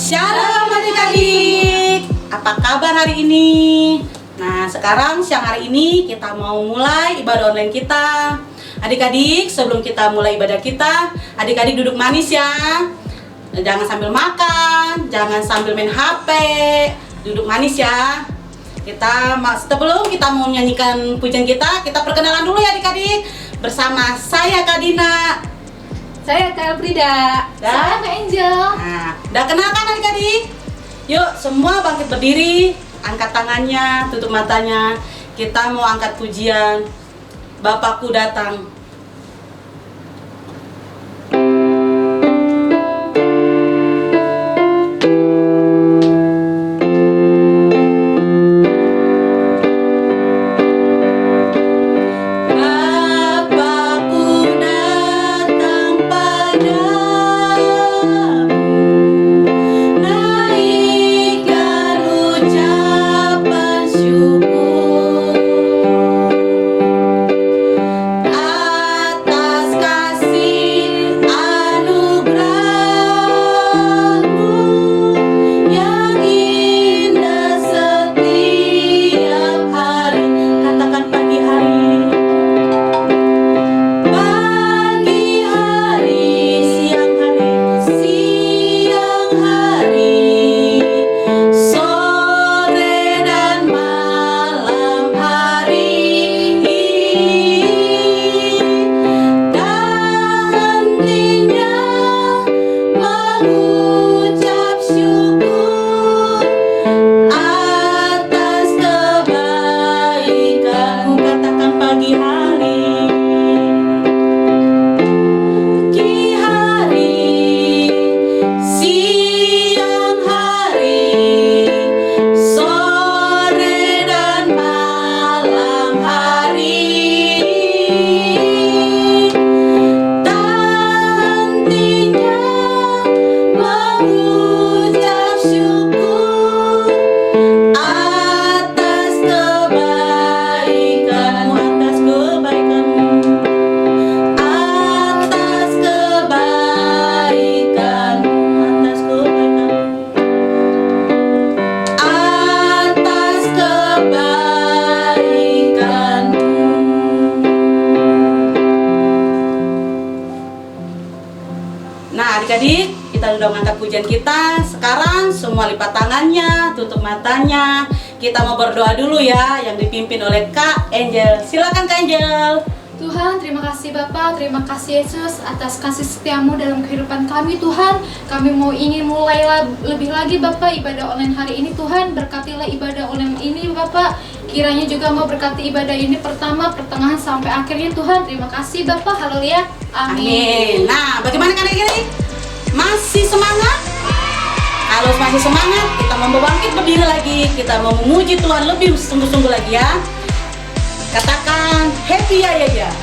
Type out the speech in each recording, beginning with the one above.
Shalom adik-adik, apa kabar hari ini? Nah, sekarang siang hari ini kita mau mulai ibadah online kita. Adik-adik, sebelum kita mulai ibadah kita, adik-adik duduk manis ya. Jangan sambil makan, jangan sambil main HP, duduk manis ya. Sebelum kita mau menyanyikan pujian kita perkenalan dulu ya adik-adik. Bersama saya Kak Dina. Saya Kak Frida. Saya Kak Angel. Nah, udah kenal kan adik-adik? Yuk semua bangkit berdiri, angkat tangannya, tutup matanya. Kita mau angkat pujian Bapakku Datang. Adik-adik, kita udah mengangkat pujian kita. Sekarang semua lipat tangannya, tutup matanya. Kita mau berdoa dulu ya, yang dipimpin oleh Kak Angel. Silakan Kak Angel. Tuhan, terima kasih Bapak, terima kasih Yesus atas kasih setiamu dalam kehidupan kami Tuhan. Kami mau ingin mulai lebih lagi Bapak ibadah online hari ini Tuhan. Berkatilah ibadah online ini Bapak. Kiranya juga mau berkati ibadah ini pertama, pertengahan sampai akhirnya Tuhan. Terima kasih Bapak, haleluya. Amin. Nah, bagaimana kan adik-adik? Masih semangat? Kalau masih semangat, kita mau bangkit berdiri lagi. Kita mau memuji Tuhan lebih sungguh-sungguh lagi ya. Katakan happy ya.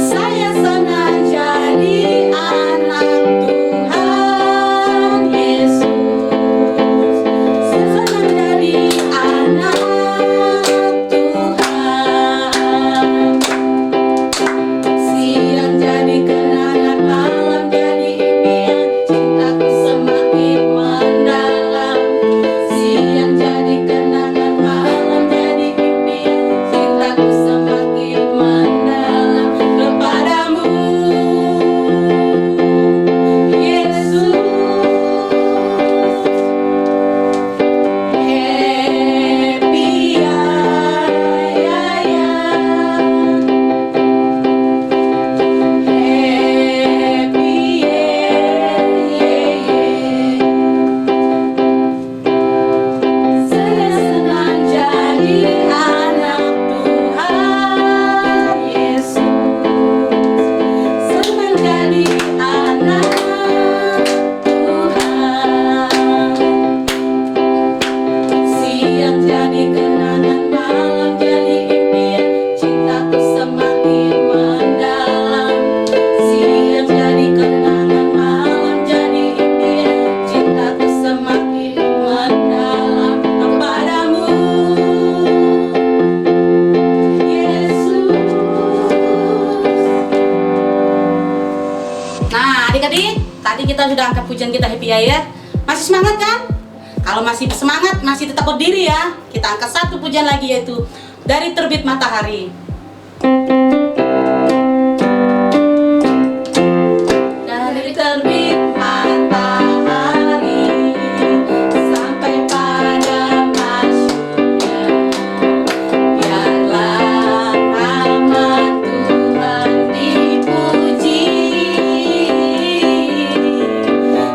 Saya tadi kita sudah angkat pujian kita happy ya. Masih semangat kan? Kalau masih semangat, masih tetap berdiri ya. Kita angkat satu pujian lagi yaitu Dari Terbit Matahari. Dari terbit matahari sampai pada masyurnya, biarlah nama Tuhan dipuji.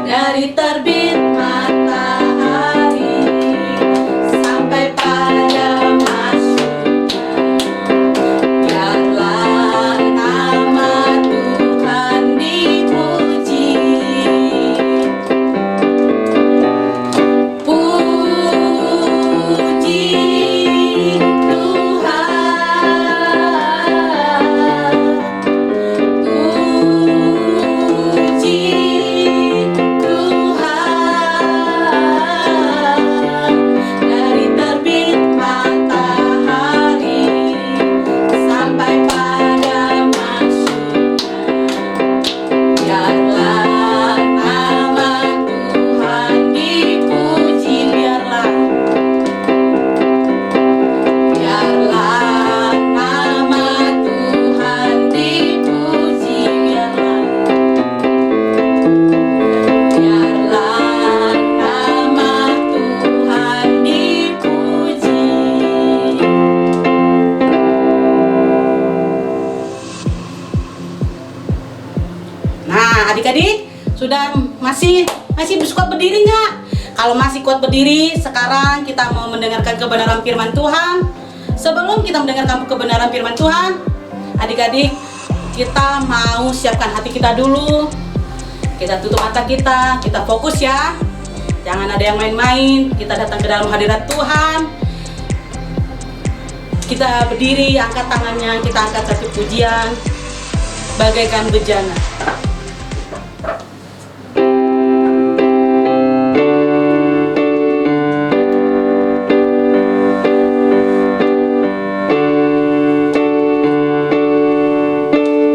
Dari terbit matahari sampai pada masyurnya, biarlah nama Tuhan dipuji. Puji Tuhan, puji Tuhan. Dari terbit matahari sampai pada masyurnya, biarlah nama Tuhan dipuji. Biarlah nama Tuhan dipuji. Biarlah nama Tuhan dipuji. Nah, adik-adik sudah masih kuat berdiri nggak? Kalau masih kuat berdiri, sekarang kita mau mendengarkan kebenaran firman Tuhan. Sebelum kita mendengarkan kebenaran firman Tuhan, adik-adik, kita mau siapkan hati kita dulu. Kita tutup mata kita fokus ya. Jangan ada yang main-main. Kita datang ke dalam hadirat Tuhan. Kita berdiri, angkat tangannya, kita angkat satu pujian bagaikan bejana.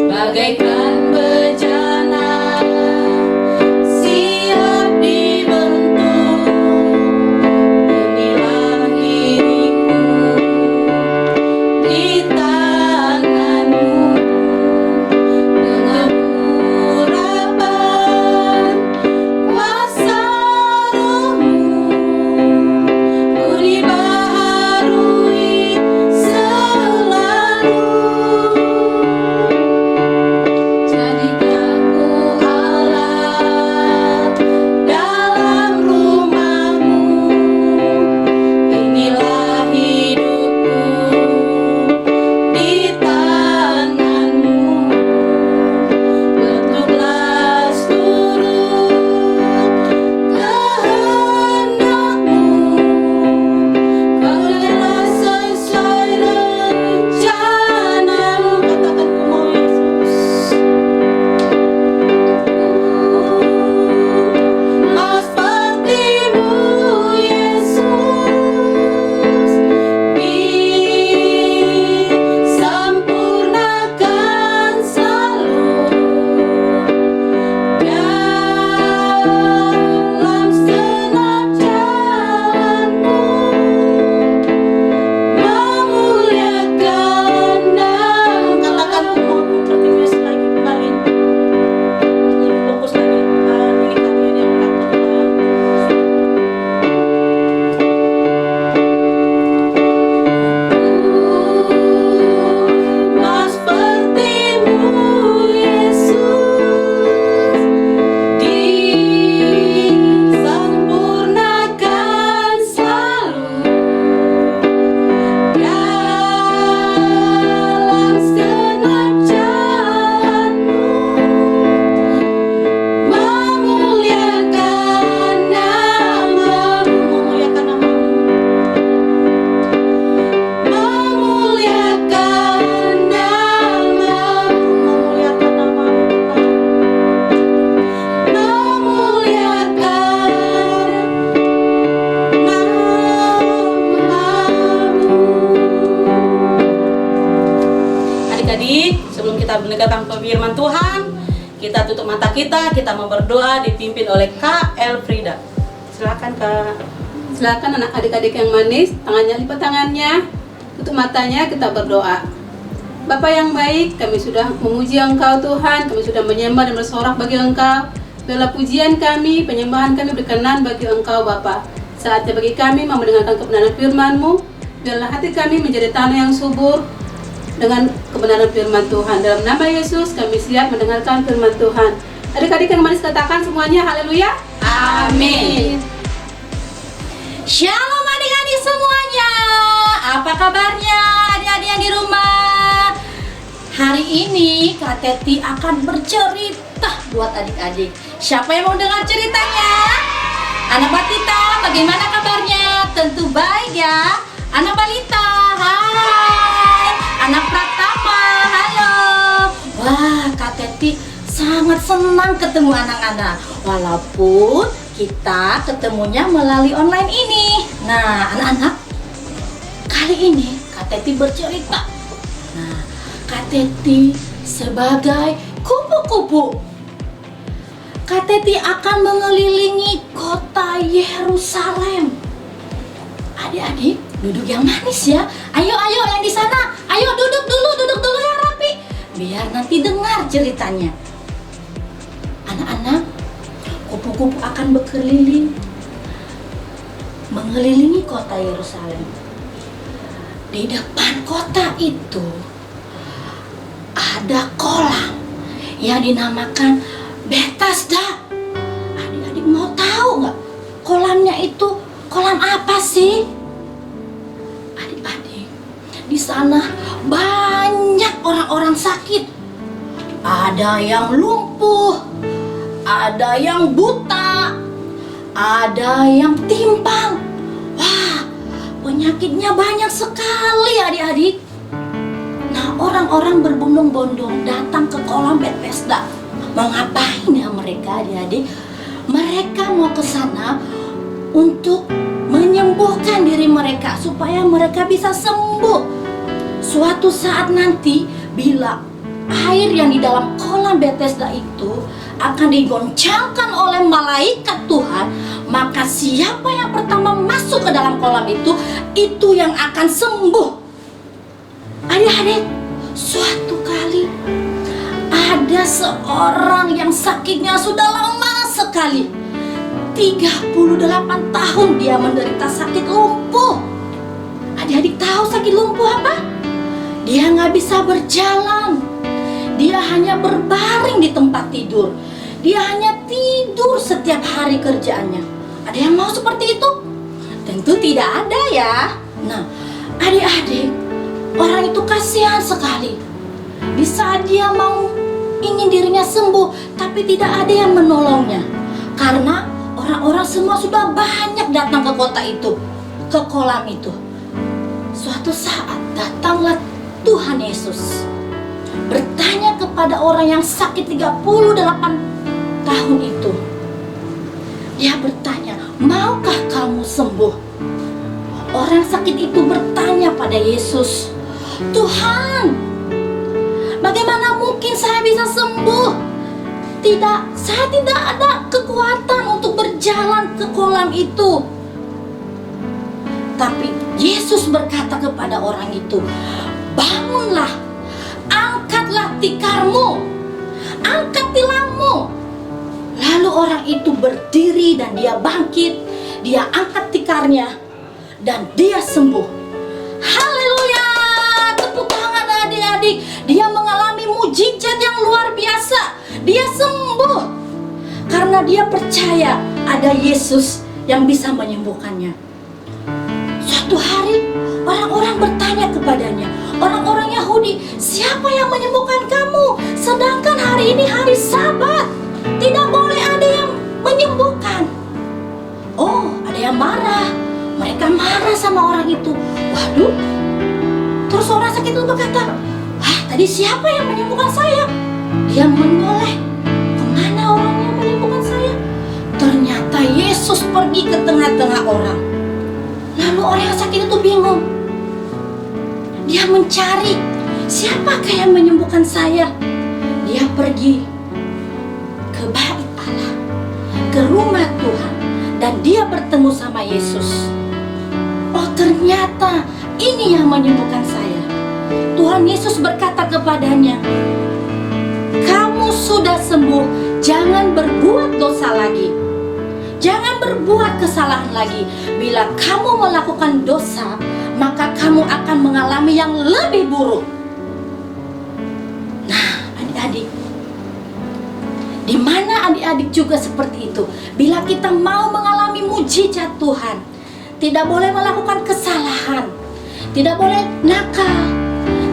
Bagaikan bejana siap dibentuk, inilah diriku di tangan-Mu. Dengan urapan kuasa Roh-Mu, ku dibaharui selalu. Jadikanku alat dalam rumah-Mu, inilah hidupku di tangan-Mu. Bentuklah seluruh kehendak-Mu, kaulah sesuai rencana-Mu. Katakan ku mau Yesus. Mau seperti-Mu Yesus, disempurnakan selalu dalam segenap jalan-Mu, memuliakan nama. Katakan ku mau seperti Yesus lagi kembali. Lebih fokus lagi Tuhan, ini kami yang mengaku Tuhan. Mau seperti-Mu Yesus, disempurnakan selalu dalam segenap jalan-Mu, memuliakan nama-Mu, memuliakan nama-Mu, memuliakan nama-Mu, memuliakan nama-Mu, memuliakan nama-Mu. Adik-adik, sebelum kita mendengarkan firman Tuhan, Kita tutup mata kita mau berdoa dipimpin oleh Kak Elfrida. Silakan Kak. Silakan anak adik-adik yang manis, tangannya lipat tangannya, tutup matanya, kita berdoa. Bapa yang baik, kami sudah memuji Engkau Tuhan, kami sudah menyembah dan bersorak bagi Engkau. Biarlah pujian kami, penyembahan kami berkenan bagi Engkau Bapa. Saatnya bagi kami mau mendengarkan kebenaran firman-Mu. Biarlah hati kami menjadi tanah yang subur dengan kebenaran firman Tuhan. Dalam nama Yesus kami siap mendengarkan firman Tuhan. Adik-adik yang manis katakan semuanya haleluya. Amin. Shalom adik-adik semuanya. Apa kabarnya adik-adik yang di rumah? Hari ini Kak Teti akan bercerita buat adik-adik. Siapa yang mau dengar ceritanya? Anak Batita, bagaimana kabarnya? Tentu baik ya. Anak Balita, hai. Anak Pratama, halo. Wah, Kak Teti sangat senang ketemu anak-anak. Walaupun kita ketemunya melalui online ini. Nah, anak-anak, kali ini Kak Teti bercerita. Nah, Kak Teti sebagai kupu-kupu. Kak Teti akan mengelilingi kota Yerusalem. Adik-adik, duduk yang manis ya. Ayo yang di sana. Ayo duduk dulu yang rapi. Biar nanti dengar ceritanya. Anak-anak, kupu-kupu akan berkeliling mengelilingi kota Yerusalem. Di depan kota itu ada kolam yang dinamakan Bethesda. Adik-adik mau tahu nggak kolamnya itu kolam apa sih? Adik-adik, di sana banyak orang-orang sakit. Ada yang lumpuh, ada yang buta, ada yang timpang. Wah, penyakitnya banyak sekali adik-adik. Nah, orang-orang berbondong-bondong datang ke kolam Bethesda. Mau ngapain ya mereka adik-adik? Mereka mau ke sana untuk menyembuhkan diri mereka supaya mereka bisa sembuh. Suatu saat nanti bila air yang di dalam kolam Bethesda itu akan digoncangkan oleh malaikat Tuhan, maka siapa yang pertama masuk ke dalam kolam itu yang akan sembuh. Adik-adik, suatu kali ada seorang yang sakitnya sudah lama sekali. 38 tahun dia menderita sakit lumpuh. Adik-adik tahu sakit lumpuh apa? Dia nggak bisa berjalan. Dia hanya berbaring di tempat tidur. Dia hanya tidur setiap hari kerjaannya. Ada yang mau seperti itu? Tentu tidak ada ya. Nah, adik-adik, orang itu kasihan sekali. Di saat dia mau ingin dirinya sembuh, tapi tidak ada yang menolongnya. Karena orang-orang semua sudah banyak datang ke kota itu, ke kolam itu. Suatu saat datanglah Tuhan Yesus bertanya kepada orang yang sakit 38 tahun itu. Dia bertanya, maukah kamu sembuh? Orang sakit itu bertanya pada Yesus, Tuhan, bagaimana mungkin saya bisa sembuh? Saya tidak ada kekuatan untuk berjalan ke kolam itu. Tapi Yesus berkata kepada orang itu, bangunlah, angkatlah tikarmu, angkat tilammu. Lalu orang itu berdiri dan dia bangkit, dia angkat tikarnya dan dia sembuh. Haleluya, tepuk tangan adik-adik. Dia mengalami mujizat yang luar biasa. Dia sembuh karena dia percaya ada Yesus yang bisa menyembuhkannya. Suatu hari orang-orang bertanya kepadanya, orang-orang Yahudi, siapa yang menyembuhkan kamu? Sedangkan hari ini hari Sabat, tidak boleh ada yang menyembuhkan. Oh, ada yang marah. Mereka marah sama orang itu. Waduh. Terus orang sakit itu berkata, tadi siapa yang menyembuhkan saya? Dia menoleh, kemana orang yang menyembuhkan saya? Ternyata Yesus pergi ke tengah-tengah orang. Lalu orang yang sakit itu bingung. Dia mencari, siapakah yang menyembuhkan saya? Dia pergi ke bait Allah, ke rumah Tuhan, dan dia bertemu sama Yesus. Oh, ternyata ini yang menyembuhkan saya. Tuhan Yesus berkata kepadanya, "Kamu sudah sembuh, jangan berbuat dosa lagi. Jangan berbuat kesalahan lagi. Bila kamu melakukan dosa, maka kamu akan mengalami yang lebih buruk." Nah, adik-adik, di mana adik-adik juga seperti itu? Bila kita mau mengalami mujizat Tuhan, tidak boleh melakukan kesalahan, tidak boleh nakal,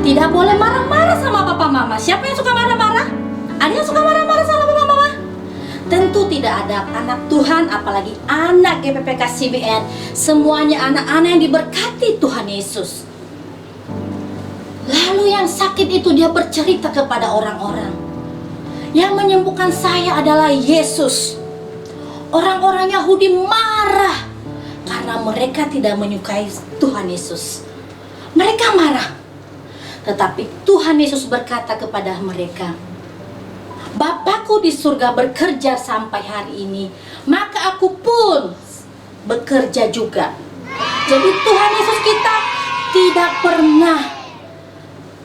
tidak boleh marah-marah sama papa mama. Siapa yang suka marah-marah? Ada yang suka marah-marah sama papa mama? Tentu tidak ada. Anak Tuhan, apalagi anak GPPK CBN, semuanya anak-anak yang diberkati Tuhan Yesus. Lalu yang sakit itu dia bercerita kepada orang-orang. Yang menyembuhkan saya adalah Yesus. Orang-orang Yahudi marah karena mereka tidak menyukai Tuhan Yesus. Mereka marah. Tetapi Tuhan Yesus berkata kepada mereka, "Bapakku di surga bekerja sampai hari ini, maka aku pun bekerja juga." Jadi Tuhan Yesus kita tidak pernah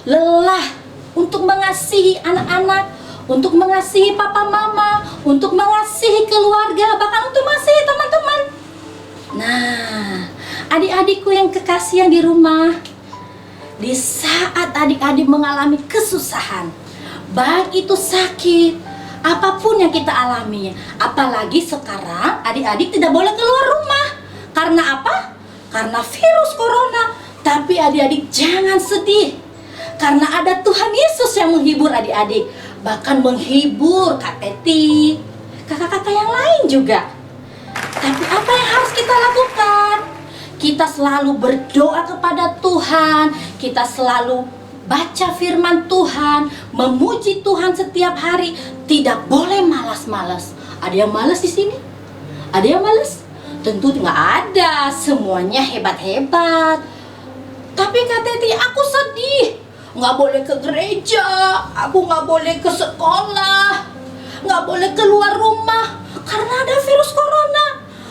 lelah untuk mengasihi anak-anak, untuk mengasihi papa mama, untuk mengasihi keluarga, bahkan untuk mengasihi teman-teman. Nah, adik-adikku yang kekasih yang di rumah, di saat adik-adik mengalami kesusahan, baik itu sakit, apapun yang kita alami, apalagi sekarang adik-adik tidak boleh keluar rumah. Karena apa? Karena virus corona. Tapi adik-adik jangan sedih, karena ada Tuhan Yesus yang menghibur adik-adik, bahkan menghibur Kak Teti, kakak-kakak yang lain juga. Tapi apa yang harus kita lakukan? Kita selalu berdoa kepada Tuhan, kita selalu baca firman Tuhan, memuji Tuhan setiap hari. Tidak boleh malas-malas. Ada yang malas di sini? Ada yang malas? Tentu nggak ada, semuanya hebat-hebat. Tapi Kak Teti, aku sedih. Nggak boleh ke gereja, aku nggak boleh ke sekolah, nggak boleh keluar rumah karena ada virus corona.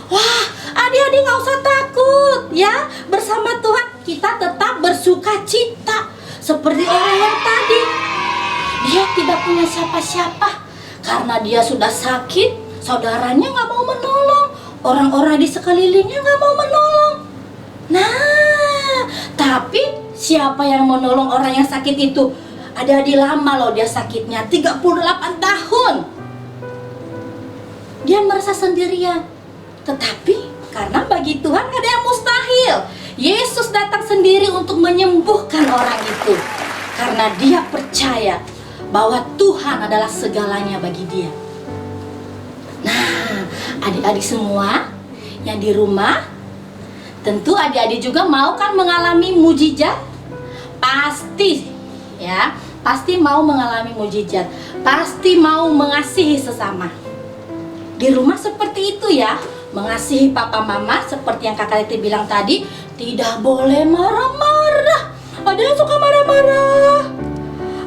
Wah, adik-adik nggak usah takut ya. Bersama Tuhan kita tetap bersuka cita. Seperti orang yang tadi, dia tidak punya siapa-siapa karena dia sudah sakit. Saudaranya nggak mau menolong, orang-orang di sekelilingnya nggak mau menolong. Nah, tapi siapa yang menolong orang yang sakit itu? Adik-adik lama loh dia sakitnya, 38 tahun. Dia merasa sendirian. Tetapi karena bagi Tuhan gak ada yang mustahil. Yesus datang sendiri untuk menyembuhkan orang itu, karena dia percaya bahwa Tuhan adalah segalanya bagi dia. Nah, adik-adik semua yang di rumah, tentu adik-adik juga mau kan mengalami mujizat? Pasti ya, pasti mau mengalami mujizat, pasti mau mengasihi sesama. Di rumah seperti itu ya, mengasihi papa mama seperti yang Kakak Leti bilang tadi, tidak boleh marah-marah. Ada yang suka marah-marah?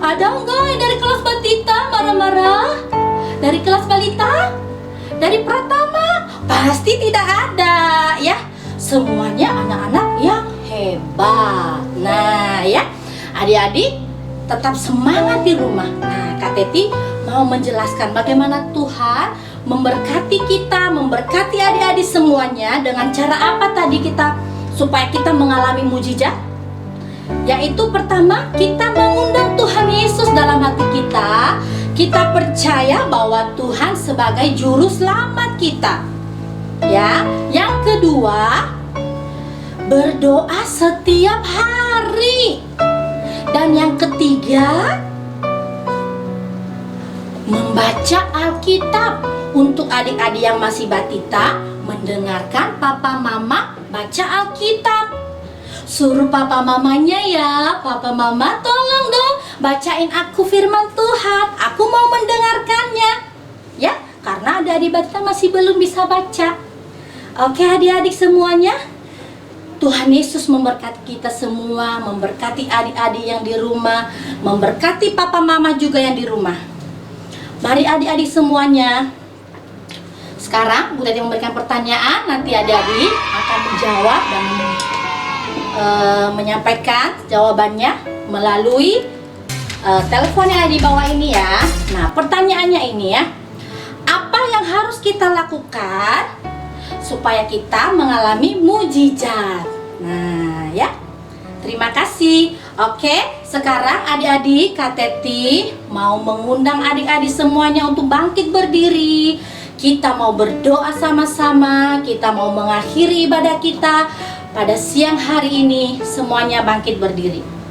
Ada enggak yang dari kelas Batita marah-marah? Dari kelas Balita? Dari Pratama? Pasti tidak ada ya. Semuanya anak-anak yang hebat. Nah ya, adik-adik tetap semangat di rumah. Nah, Kak Teti mau menjelaskan bagaimana Tuhan memberkati kita, memberkati adik-adik semuanya dengan cara apa tadi kita supaya kita mengalami mujizat? Yaitu pertama, kita mengundang Tuhan Yesus dalam hati kita. Kita percaya bahwa Tuhan sebagai juru selamat kita. Ya, yang kedua, berdoa setiap hari. Dan yang ketiga, membaca Alkitab. Untuk adik-adik yang masih batita, mendengarkan papa mama baca Alkitab. Suruh papa mamanya ya, papa mama tolong dong bacain aku firman Tuhan, aku mau mendengarkannya. Ya, karena adik-adik batita masih belum bisa baca. Oke adik-adik semuanya, Tuhan Yesus memberkati kita semua, memberkati adik-adik yang di rumah, memberkati papa mama juga yang di rumah. Mari adik-adik semuanya. Sekarang Bu Teti memberikan pertanyaan, nanti adik-adik akan menjawab dan menyampaikan jawabannya melalui telepon yang ada di bawah ini ya. Nah, pertanyaannya ini ya. Apa yang harus kita lakukan supaya kita mengalami mujizat? Nah, ya. Terima kasih. Oke, sekarang adik-adik Kak Teti mau mengundang adik-adik semuanya untuk bangkit berdiri. Kita mau berdoa sama-sama, kita mau mengakhiri ibadah kita pada siang hari ini. Semuanya bangkit berdiri.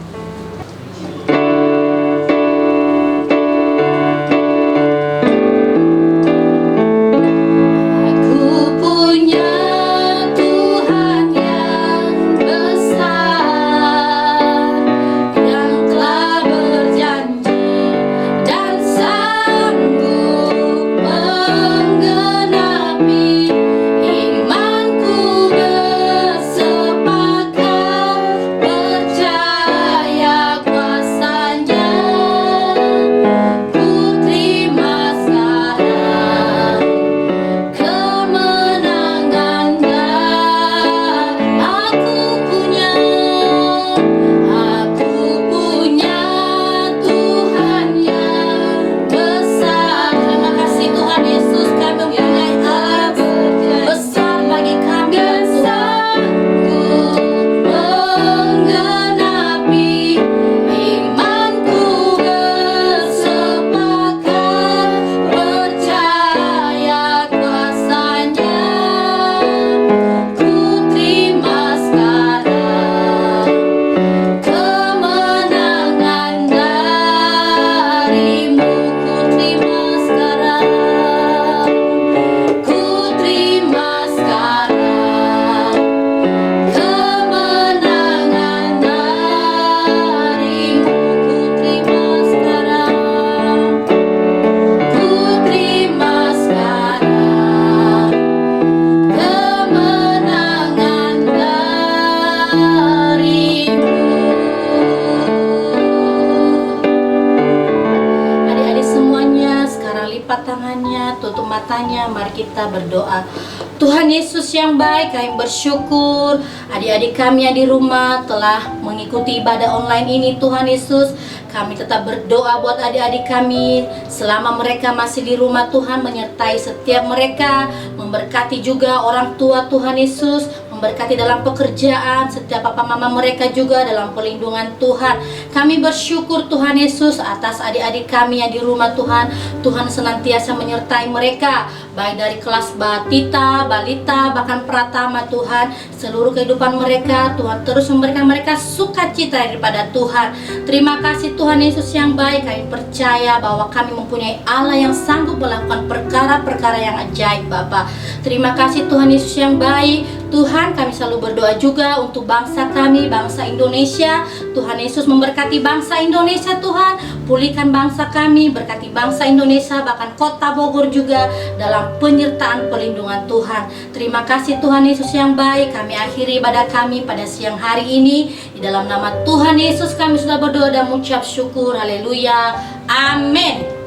Tutup matanya, mari kita berdoa. Tuhan Yesus yang baik, kami bersyukur adik-adik kami yang di rumah telah mengikuti ibadah online ini. Tuhan Yesus, kami tetap berdoa buat adik-adik kami selama mereka masih di rumah. Tuhan menyertai setiap mereka, memberkati juga orang tua Tuhan Yesus, memberkati dalam pekerjaan setiap papa mama mereka juga dalam perlindungan Tuhan. Kami bersyukur Tuhan Yesus atas adik-adik kami yang di rumah. Tuhan, Tuhan senantiasa menyertai mereka, baik dari kelas batita, balita, bahkan pratama. Tuhan, seluruh kehidupan mereka, Tuhan terus memberikan mereka sukacita daripada Tuhan. Terima kasih Tuhan Yesus yang baik. Kami percaya bahwa kami mempunyai Allah yang sanggup melakukan perkara-perkara yang ajaib Bapa. Terima kasih Tuhan Yesus yang baik. Tuhan, kami selalu berdoa juga untuk bangsa kami, bangsa Indonesia. Tuhan Yesus memberkati bangsa Indonesia. Tuhan, pulihkan bangsa kami, berkati bangsa Indonesia, bahkan kota Bogor juga dalam penyertaan perlindungan Tuhan. Terima kasih Tuhan Yesus yang baik. Kami akhiri ibadah kami pada siang hari ini. Di dalam nama Tuhan Yesus kami sudah berdoa dan mengucap syukur. Haleluya. Amin.